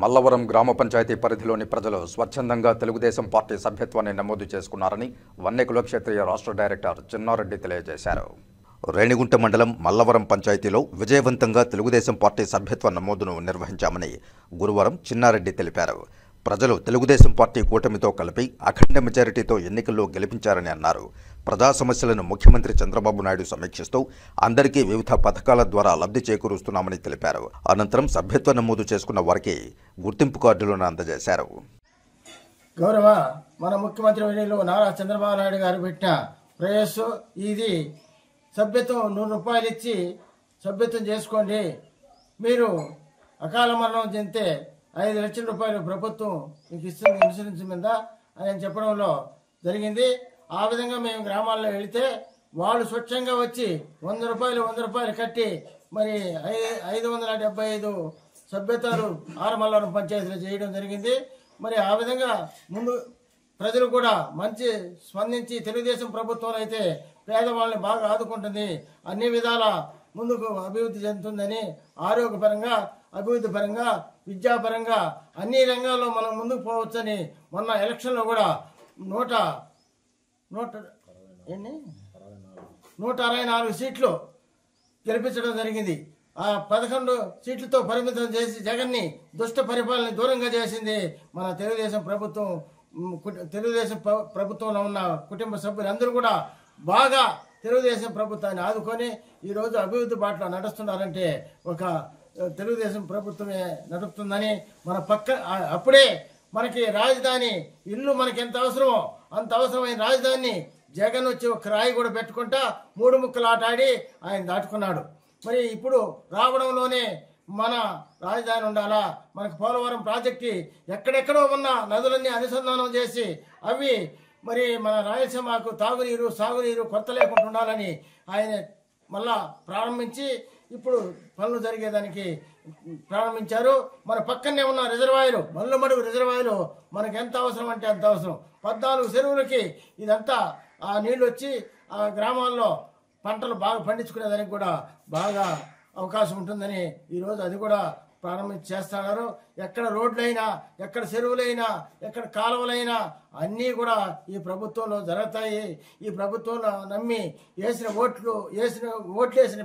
మల్లవరం గ్రామ పంచాయతీ పరిధిలోని ప్రజలు స్వచ్ఛందంగా తెలుగుదేశం పార్టీ సభ్యత్వాన్ని నమోదు చేసుకున్నారని వన్నెకుల క్షేత్రీయ రాష్ట్ర డైరెక్టర్ చిన్నారెడ్డి తెలియజేశారు. రేణిగుంట మండలం మల్లవరం పంచాయతీలో విజయవంతంగా తెలుగుదేశం పార్టీ సభ్యత్వ నమోదును నిర్వహించామని గురువారం చిన్నారెడ్డి తెలిపారు. ప్రజలు తెలుగుదేశం పార్టీ కూటమితో కలిపి అఖండ మెజారిటీతో ఎన్నికల్లో గెలిపించారని అన్నారు. ప్రజా సమస్యలను ముఖ్యమంత్రి చంద్రబాబు నాయుడు సమీక్షిస్తూ అందరికీ వివిధ పథకాల ద్వారా లబ్ధి చేకూరుస్తున్నామని తెలిపారు. అనంతరం సభ్యత్వ నమోదు చేసుకున్న వారికి గుర్తింపు కార్డులను అందజేశారు. గౌరవ మన ముఖ్యమంత్రి వర్యులు నారా చంద్రబాబు నాయుడు గారు పెట్టిన ప్రయాస ఇది. సభ్యత్వం 100 రూపాయలు ఇచ్చి సభ్యత్వం చేసుకోండి, మీరు అకాల మరణం చెందితే 5 లక్షల రూపాయలు ప్రభుత్వం మీకు ఇస్తుంది ఇన్సూరెన్స్ మీద అని చెప్పడంలో జరిగింది. ఆ విధంగా మేము గ్రామాల్లో వెళితే వాళ్ళు స్వచ్ఛంగా వచ్చి 100 రూపాయలు కట్టి మరి 575 సభ్యత్వాలు ఆరమల్లవరం పంచాయతీలో చేయడం జరిగింది. మరి ఆ విధంగా ముందు ప్రజలు కూడా మంచి స్పందించి తెలుగుదేశం ప్రభుత్వం అయితే పేదవాళ్ళని బాగా ఆదుకుంటుంది, అన్ని విధాల ముందుకు అభివృద్ధి చెందుతుందని, ఆరోగ్యపరంగా అభివృద్ధి పరంగా విద్యాపరంగా అన్ని రంగాల్లో మనం ముందుకు పోవచ్చని మొన్న ఎలక్షన్లో కూడా 164 సీట్లు గెలిపించడం జరిగింది. ఆ 11 సీట్లతో పరిమితం చేసి జగన్ని దుష్ట పరిపాలన దూరంగా చేసింది మన తెలుగుదేశం ప్రభుత్వం. తెలుగుదేశం ప్రభుత్వంలో ఉన్న కుటుంబ సభ్యులందరూ కూడా బాగా తెలుగుదేశం ప్రభుత్వాన్ని ఆదుకొని ఈరోజు అభివృద్ధి బాటలో నడుస్తున్నారంటే ఒక తెలుగుదేశం ప్రభుత్వమే నడుపుతుందని మన అప్పుడే మనకి రాజధాని ఇల్లు మనకి ఎంత అవసరమో అంత అవసరమైన రాజధానిని జగన్ వచ్చి ఒక రాయి కూడా పెట్టుకుంటా 3 ముక్కలు ఆట ఆడి ఆయన దాటుకున్నాడు. మరి ఇప్పుడు రావడంలోనే మన రాజధాని ఉండాలా, మనకు పోలవరం ప్రాజెక్టు ఎక్కడెక్కడో ఉన్న నదులన్నీ అనుసంధానం చేసి అవి మరి మన రాయలసీమకు తాగునీరు సాగునీరు కొరత లేకుండా ఉండాలని ఆయన మళ్ళా ప్రారంభించి ఇప్పుడు పనులు జరిగేదానికి ప్రారంభించారు. మన పక్కనే ఉన్న రిజర్వాయరు మల్లుమడుగు రిజర్వాయరు మనకు ఎంత అవసరం అంటే అంత అవసరం. 14 చెరువులకి ఇదంతా ఆ నీళ్ళు వచ్చి ఆ గ్రామాల్లో పంటలు బాగా పండించుకునేదానికి కూడా బాగా అవకాశం ఉంటుందని ఈరోజు అది కూడా ప్రారంభించి చేస్తున్నారు. ఎక్కడ రోడ్లైనా ఎక్కడ చెరువులైనా ఎక్కడ కాలువలైనా అన్నీ కూడా ఈ ప్రభుత్వంలో జరుగుతాయి. ఈ ప్రభుత్వంలో నమ్మి ఓట్లేసిన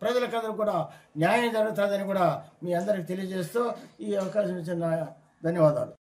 ప్రజలకందరూ కూడా న్యాయం జరుగుతుందని కూడా మీ అందరికి తెలియజేస్తూ ఈ అవకాశం ఇచ్చిన ధన్యవాదాలు.